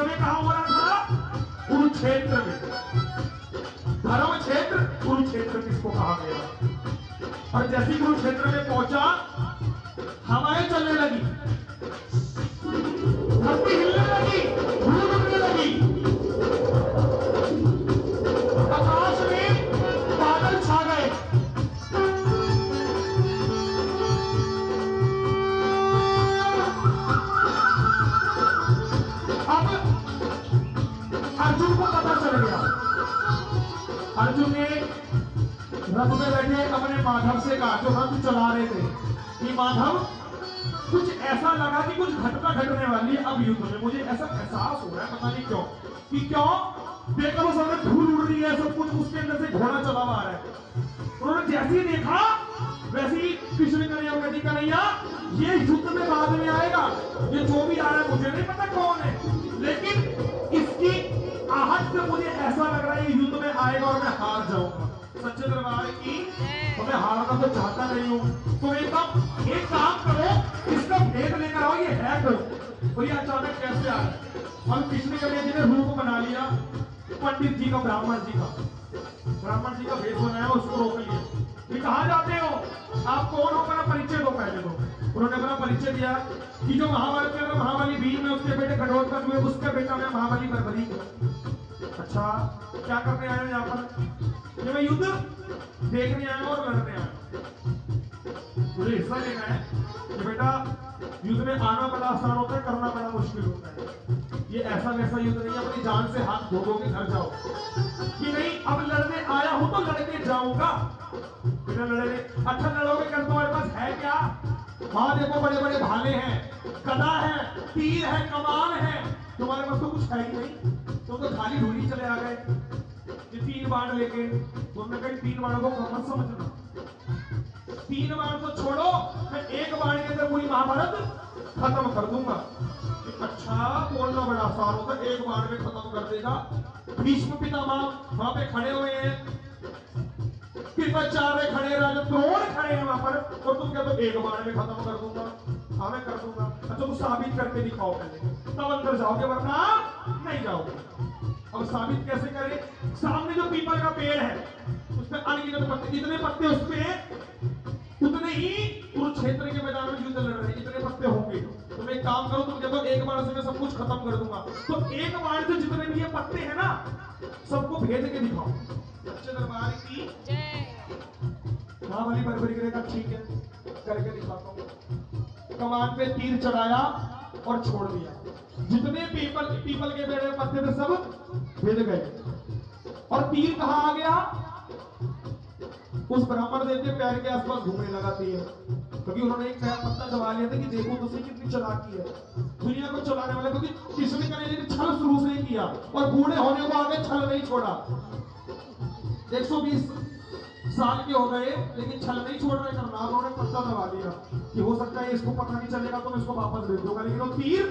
समय कहां हो रहा था? कुरुक्षेत्र में। धर्म क्षेत्र कुरुक्षेत्र किसको कहा गया? और जैसे कुरुक्षेत्र में पहुंचा, हवाएं चलने लगी, धरती हिलने लगी, धूल उड़ने लगी, आकाश में बादल छा गए। अब अर्जुन को पता चल गया। अर्जुन ने रथ में बैठे अपने माधव से कहा, जो रथ चला रहे थे, कि माधव कुछ ऐसा लगा कि कुछ घटना घटने वाली है अब युद्ध में। मुझे ऐसा एहसास हो रहा है, पता नहीं क्यों, कि क्यों देखा वो सामने धूल उड़ रही है, सब कुछ उसके अंदर से घोड़ा चला हुआ है। उन्होंने जैसे ही देखा वैसे ही कृष्ण कन्हैया ये युद्ध में बाद में आएगा, ये जो भी आ रहा है मुझे नहीं पता कौन है, लेकिन इसकी आहट से मुझे ऐसा लग रहा है ये युद्ध में आएगा और मैं हार जाऊंगा। सच्चे दरबार की, तो मैं हारना तो चाहता नहीं हूं। तो एक काम करो, इसका भेद लेकर आओ, ये है कौन और ये अचानक कैसे आ गया? और कृष्ण कन्हैया जी ने रूप बना लिया पंडित जी का, ब्राह्मण जी का भेष बनाया, उसको रोक लिया। ये कहां जाते हो, आप कौन हो, अपना परिचय दो पहले दो। उन्होंने अपना परिचय दिया कि जो महाभारत के अंदर महाबली भीम है, उसके बेटे घटोत्कच हुए, उसका बेटा मैं महाबली बर्बरी। अच्छा, क्या करने आए हो यहाँ पर? ये मैं युद्ध देखने आया और लड़ने आया, मुझे हिस्सा लेना है। कि बेटा युद्ध में आना बड़ा आसान होता है, करना बड़ा मुश्किल होता है। ये ऐसा वैसा युद्ध नहीं है, अपनी जान से हाथ धो धो के घर जाओ कि नहीं अब लड़ने आया हूं तो लड़के जाऊंगा, बिना लड़े। अच्छा लड़ोगे कर, तुम्हारे पास है क्या? वहां देखो बड़े बड़े भाले हैं, गदा है, तीर है, कमान है, तुम्हारे पास तो कुछ है ही नहीं, तुम तो खाली ढूंढी चले आ गए कि 3 बाण लेके। तुमने कहीं 3 बाणों को कम मत समझना, 3 बाण तो छोड़ो, मैं 1 बाण के अंदर पूरी महाभारत खत्म कर दूंगा। अच्छा, बोलना बड़ा आसान होता है, 1 बाण में खत्म कर देगा। भीष्म पितामह वहां पे खड़े हुए हैं, कृपाचार्य खड़े, राजा द्रोण खड़े हैं वहां पर, और तुम कहते हो 1 बाण में खत्म कर दूंगा। हाँ मैं कर दूंगा। अच्छा तो साबित करके दिखाओ पहले, तब अंदर जाओगे, वरना नहीं जाओगे। अब साबित कैसे करें? सामने जो पीपल का पेड़ है उसमें अनगिनत पत्ते, इतने पत्ते उसमें उतने ही कुरुक्षेत्र के मैदान में युद्ध लड़ रहे हैं, इतने पत्ते होंगे। तुम एक काम करो, तुम कहते हो 1 बाण से मैं सब कुछ खत्म कर दूंगा, तो 1 बाण से जितने भी ये पत्ते हैं ना, सबको भेद के दिखाओ। सच्चे दरबार की महाबली बर्बरी करेगा, ठीक है करके दिखाता हूं। कमान पे तीर चढ़ाया और छोड़ दिया, जितने पीपल के पेड़ में पत्ते थे सब भेद गए। और तीर कहां आ गया? उस ब्राह्मण देव के पैर के आसपास घूमने लगा तीर, क्योंकि उन्होंने एक पैर पत्ता दबा लिया था कि देखो दूसरी कितनी चालाकी है दुनिया को चलाने वाले। क्योंकि कृष्ण कन्हैया ने छल शुरू से किया और बूढ़े होने को आगे छल नहीं छोड़ा। 120 साल के हो गए लेकिन छल नहीं छोड़ रहे करना। उन्होंने पत्ता दबा दिया कि हो सकता है इसको पता नहीं चलेगा तो मैं इसको वापस भेज दूंगा, लेकिन वो तीर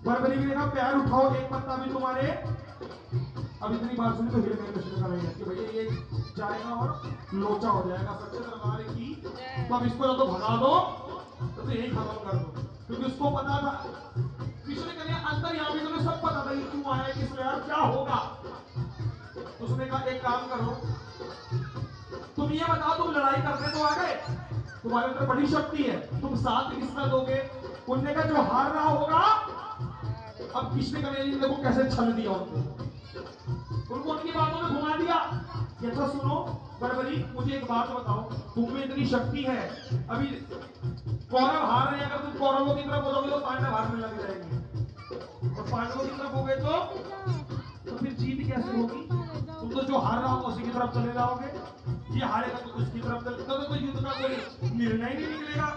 बर्बरी ने कहा पैर उठाओ, एक पत्ता भी तुम्हारे। अब इतनी बात सुनी तो हिल गए कृष्ण कन्हैया कि भैया ये जाएगा और लोचा हो जाएगा। सच्चे दरबार की, तो अब इसको तो भगा दो तो यही खत्म कर दो, क्योंकि उसको पता था कृष्ण कन्हैया अंदर यहाँ भी तुम्हें सब पता था कि क्यों आया, किस यार क्या होगा। तो उसने कहा एक काम करो, तुम ये बताओ तुम लड़ाई करने तो आ गए, तुम्हारे अंदर बड़ी शक्ति है, तुम साथ किसका दोगे? उनने कहा जो हार रहा होगा। अब कृष्ण कन्हैया जी ने देखो कैसे छल दिया उनको उनकी बातों में घुमा दिया। ये तो सुनो बर्बरी, मुझे एक बात बताओ, तुम में इतनी शक्ति है, अभी कौरव हार रहे हैं, अगर तुम कौरवों की तरफ बोलोगे तो पांडव हारने लग जाएंगे, और पांडवों की तरफ हो गए तो फिर जीत कैसे होगी? तुम तो जो हार रहा होगा उसी की तरफ चले जाओगे, ये हारेगा तो उसकी तरफ चले, तो युद्ध का कोई निर्णय नहीं निकलेगा।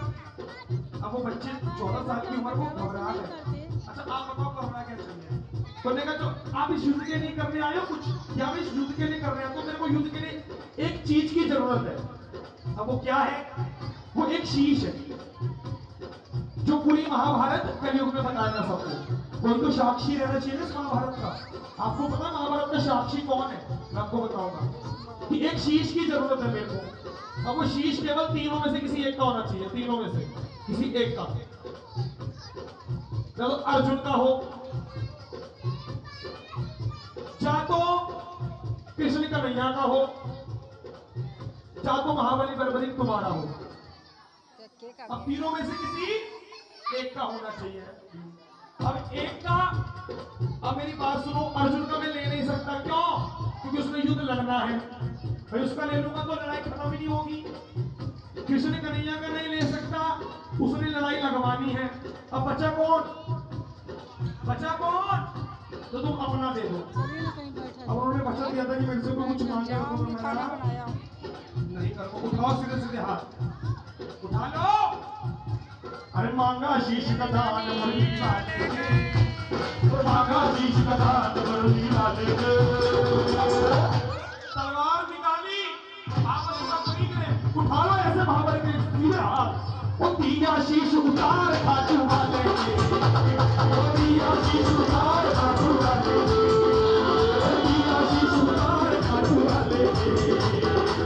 अब वो बच्चे 14 साल की उम्र को घबरा गए। अच्छा आप बताओ करना क्या चाहिए? तो ने कहा जो आप इस युद्ध के लिए करने आए हो कुछ, या इस युद्ध के लिए कर रहे हैं, तो मेरे को युद्ध के लिए एक चीज की जरूरत है। अब वो क्या है? वो एक शीश है जो पूरी महाभारत कलयुग में बताएगा सबको। कोई तो साक्षी रहना चाहिए इस महाभारत का। आपको पता है महाभारत का साक्षी कौन है? मैं आपको बताऊंगा कि एक शीश की जरूरत है मेरे को। अब वो शीश केवल तीनों में से किसी एक का होना चाहिए, तीनों में से किसी एक का। चलो अर्जुन का हो, या तो कृष्ण कन्हैया का हो, या तो महाबली बलबरीक तुम्हारा हो। अब तीनों में से किसी एक का होना चाहिए। अब एक का, अब मेरी बात सुनो, अर्जुन का मैं ले नहीं सकता। क्यों? क्योंकि उसमें युद्ध लड़ना है भाई, उसका ले लूंगा तो लड़ाई खत्म ही नहीं होगी। कृष्ण कन्हैया का नहीं ले सकता, उसने लड़ाई लगवानी है। अब बचा कौन? बचा कौन? तो तुम अपना दे दो। अब उन्होंने बचा दिया था कि मेरे से कुछ मांगे तो मैं नहीं करूंगा। उठाओ सीधे सीधे हाथ उठा लो। अरे मांगा शीश का दान मुरली लाले दे, मांगा शीश का दान मुरली लाले दे। तलवार निकाली, आपस में खरीद ले, उठा लो ऐसे महाबली के सीधे हाथ। वो दिया शीश उतार खाटू वाले के, वो दिया शीश उतार खाटू वाले के, वो दिया शीश उतार खाटू वाले के,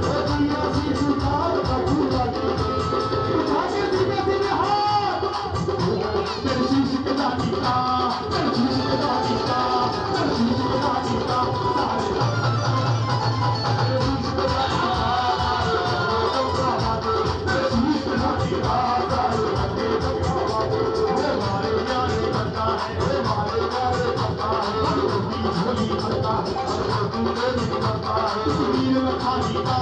वो दिया शीश उतार खाटू वाले के। उठा के सीधे सीधे हाथ, तेरे शीश के दानी का, तेरे शीश के दानी का, तेरे शीश के दानी का सारे तेरे शीश के दानी का, तेरे शीश के दानी का सारे लगे जगह। हे मारे प्यारे करता है, हे मारे प्यारे करता है, झोली झोली करता है, दूर नहीं करता है। तस्वीर रखानी का,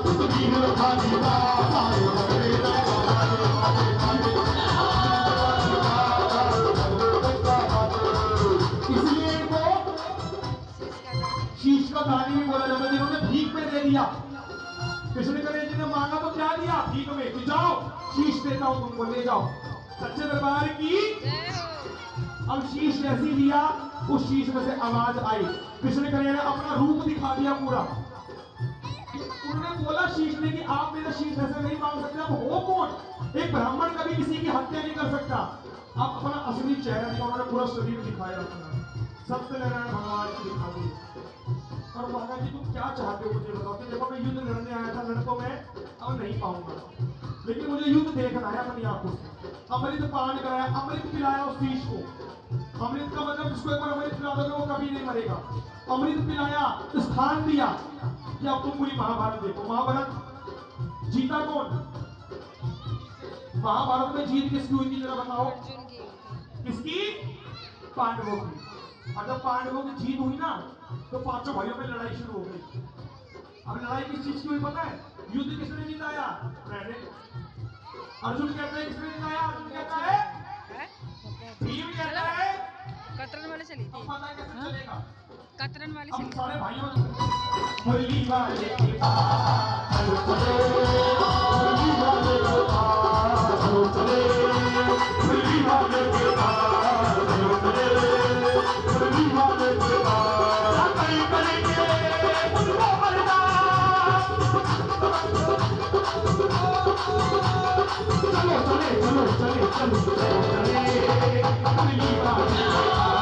तस्वीर रखानी का सारे लगे इसलिए इनको शीश का दानी भी बोला जाता है। जिन्होंने भीख में दे दिया, कृष्ण कन्हैया जी ने मांगा तो क्या दिया भीख में कि जाओ शीश देता हूं तुमको, ले जाओ। सच्चे दरबार की अब शीश जैसी लिया, उस शीश में से आवाज आई। कृष्ण कन्हैया ने अपना रूप दिखा दिया पूरा। उन्होंने बोला शीश ने कि आप मेरा शीश ऐसे नहीं मांग सकते। अब हो कौन? एक ब्राह्मण कभी किसी की हत्या नहीं कर सकता। अब अपना असली चेहरा दिखा, उन्होंने पूरा शरीर दिखाया अपना, सत्यनारायण भगवान की दिखा दी। और महाराज जी तुम क्या चाहते हो मुझे बताओ कि देखो मैं युद्ध लड़ने आया था, लड़ तो मैं अब नहीं पाऊंगा, लेकिन मुझे युद्ध देखना है अपनी आंखों से। अमृत पान कराया, अमृत पिलाया उस शीश को। अमृत का मतलब जिसको एक बार अमृत पिला दोगे वो कभी नहीं मरेगा। अमृत पिलाया, स्थान दिया कि अब तुम पूरी महाभारत देखो। महाभारत जीता कौन? महाभारत में जीत किसकी हुई थी जरा बताओ? किसकी? पांडवों की। और जब पांडवों की जीत हुई ना तो पांचों भाइयों में लड़ाई शुरू हो गई। अब लड़ाई किस चीज की हुई पता है? युद्ध किसने जिताया? अर्जुन कहता है किसने जिताया? अर्जुन कहता है, भीम कहता है कतरन वाले चली थी। पता है कैसे चलेगा? कतरन वाली अब चली सारे भाइयों होली वाले के पास चलो चले, होली वाले के पास चलो चले, होली वाले के पास चलो चले, होली वाले के पास कहीं करेंगे उनको मरना। चलो चले चलो चले चलो चले, होली वाले के पास